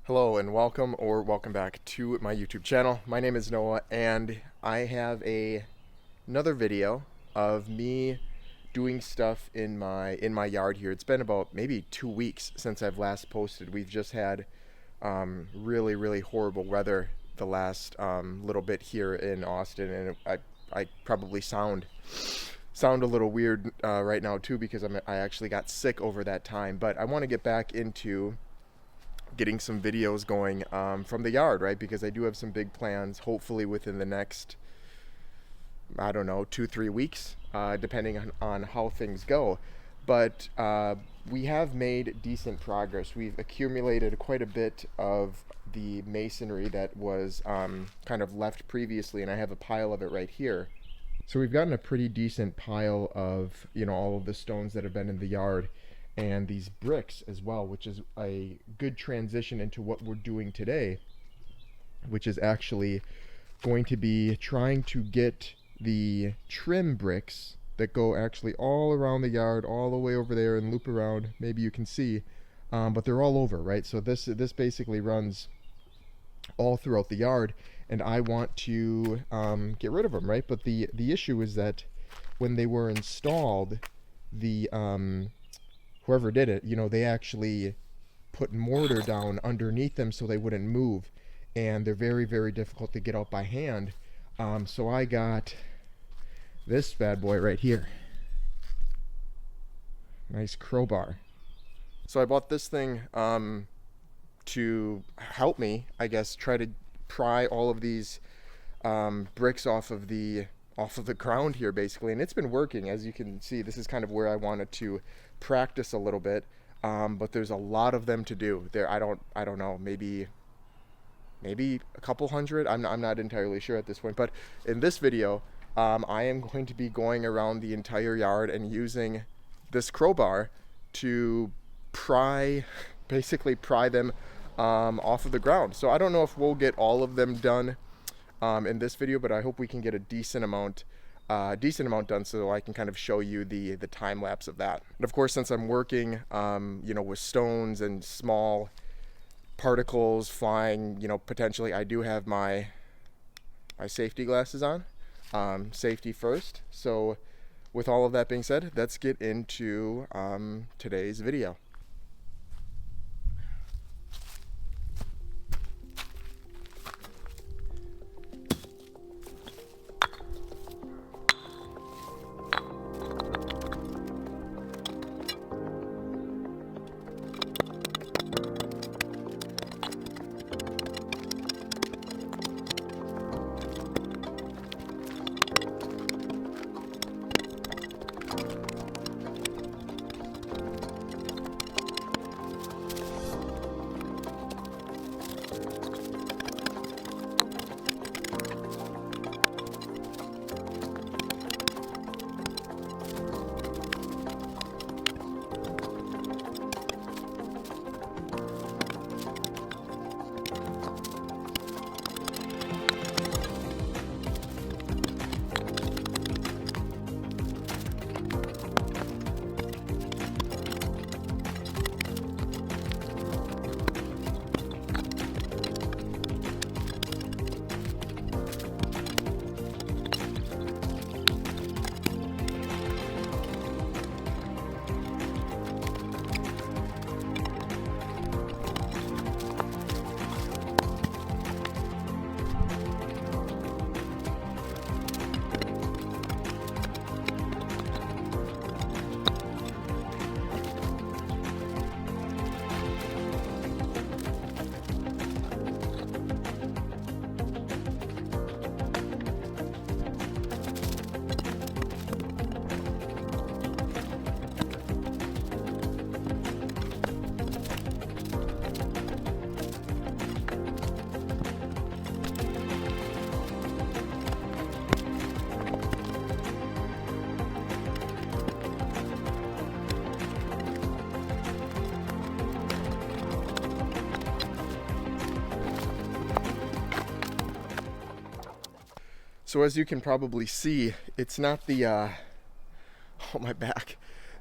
Hello and welcome back to my YouTube channel. My name is Noah and I have another video of me doing stuff in my yard here. It's been about maybe 2 weeks since I've last posted. We've just had really horrible weather the last little bit here in Austin, and I probably sound a little weird right now too, because I actually got sick over that time. But I want to get back into getting some videos going from the yard, right? Because I do have some big plans, hopefully within the next, I don't know, 2-3 weeks, depending on how things go. But we have made decent progress. We've accumulated quite a bit of the masonry that was kind of left previously, and I have a pile of it right here. So we've gotten a pretty decent pile of, all of the stones that have been in the yard, and these bricks as well, which is a good transition into what we're doing today, which is actually going to be trying to get the trim bricks that go actually all around the yard, all the way over there and loop around. Maybe you can see, but they're all over, right? So this basically runs all throughout the yard, and I want to get rid of them, right? But the issue is that when they were installed, the whoever did it, they actually put mortar down underneath them so they wouldn't move, and they're very difficult to get out by hand. So I got this bad boy right here. Nice crowbar. So I bought this thing to help me, I guess, try to pry all of these bricks off of the ground here, basically, and it's been working. As you can see, this is kind of where I wanted to practice a little bit, but there's a lot of them to do there. I don't know, maybe a couple hundred. I'm not entirely sure at this point. But in this video, I am going to be going around the entire yard and using this crowbar to basically pry them off of the ground. So I don't know if we'll get all of them done in this video, but I hope we can get a decent amount done, so I can kind of show you the time lapse of that. And of course, since I'm working with stones and small particles flying, potentially, I do have my safety glasses on. Safety first. So with all of that being said, let's get into today's video. So as you can probably see, it's not the Oh, my back.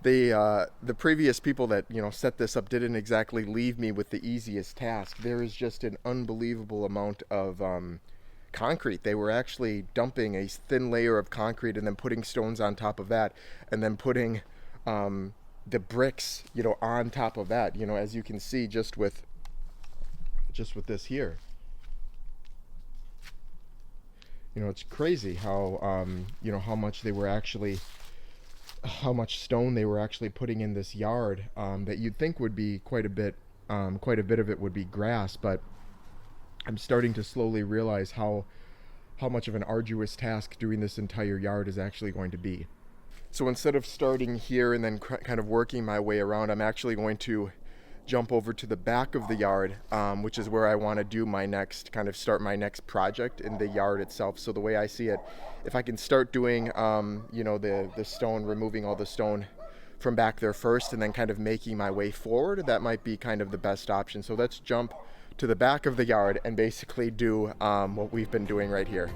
The previous people that set this up didn't exactly leave me with the easiest task. There is just an unbelievable amount of concrete. They were actually dumping a thin layer of concrete and then putting stones on top of that, and then putting the bricks, on top of that. As you can see, just with this here. It's crazy how how much stone they were actually putting in this yard, that you'd think would be quite a bit of it would be grass, but I'm starting to slowly realize how much of an arduous task doing this entire yard is actually going to be. So instead of starting here and then kind of working my way around, I'm actually going to jump over to the back of the yard, which is where I want to do start my next project in the yard itself. So the way I see it, if I can start doing, the stone, removing all the stone from back there first, and then kind of making my way forward, that might be kind of the best option. So let's jump to the back of the yard and basically do what we've been doing right here.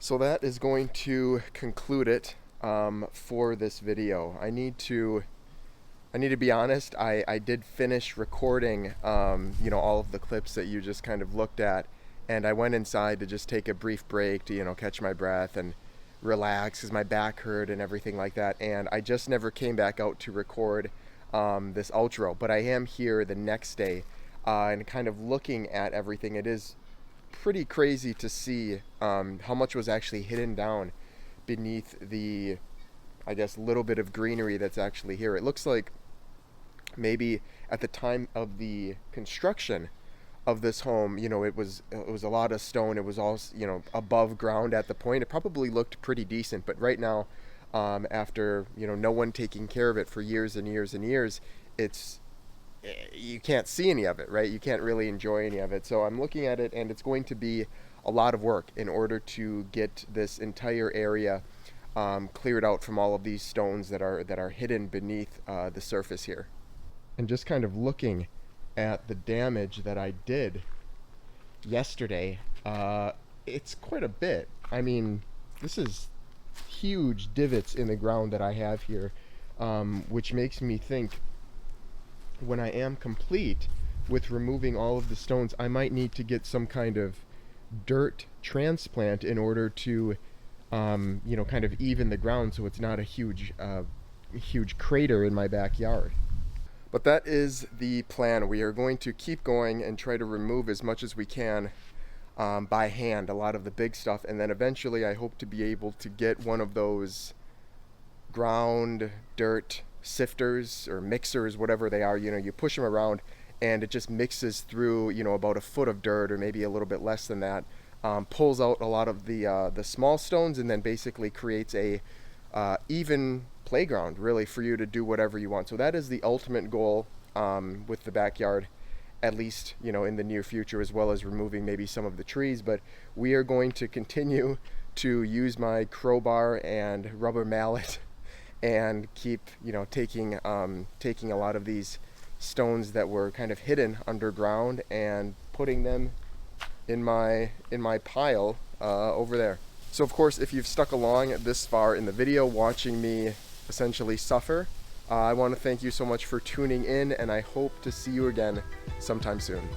So that is going to conclude it for this video. I need to be honest. I did finish recording, all of the clips that you just kind of looked at, and I went inside to just take a brief break to, catch my breath and relax because my back hurt and everything like that. And I just never came back out to record this outro. But I am here the next day and kind of looking at everything. It is pretty crazy to see how much was actually hidden down beneath the, I guess, little bit of greenery that's actually here. It looks like maybe at the time of the construction of this home, it was a lot of stone. It was all, above ground at the point. It probably looked pretty decent, but right now, after, no one taking care of it for years and years and years, you can't see any of it, right? You can't really enjoy any of it. So I'm looking at it, and it's going to be a lot of work in order to get this entire area cleared out from all of these stones that are hidden beneath the surface here. And just kind of looking at the damage that I did yesterday, it's quite a bit. I mean, this is huge divots in the ground that I have here, which makes me think when I am complete with removing all of the stones, I might need to get some kind of dirt transplant in order to kind of even the ground so it's not a huge crater in my backyard. But that is the plan. We are going to keep going and try to remove as much as we can by hand, a lot of the big stuff, and then eventually I hope to be able to get one of those ground dirt sifters or mixers, whatever they are. You push them around and it just mixes through about a foot of dirt or maybe a little bit less than that, pulls out a lot of the small stones, and then basically creates a even playground really for you to do whatever you want. So that is the ultimate goal with the backyard, at least in the near future, as well as removing maybe some of the trees. But we are going to continue to use my crowbar and rubber mallet and keep taking a lot of these stones that were kind of hidden underground and putting them in my pile over there. So of course, if you've stuck along this far in the video watching me essentially suffer, I want to thank you so much for tuning in, and I hope to see you again sometime soon.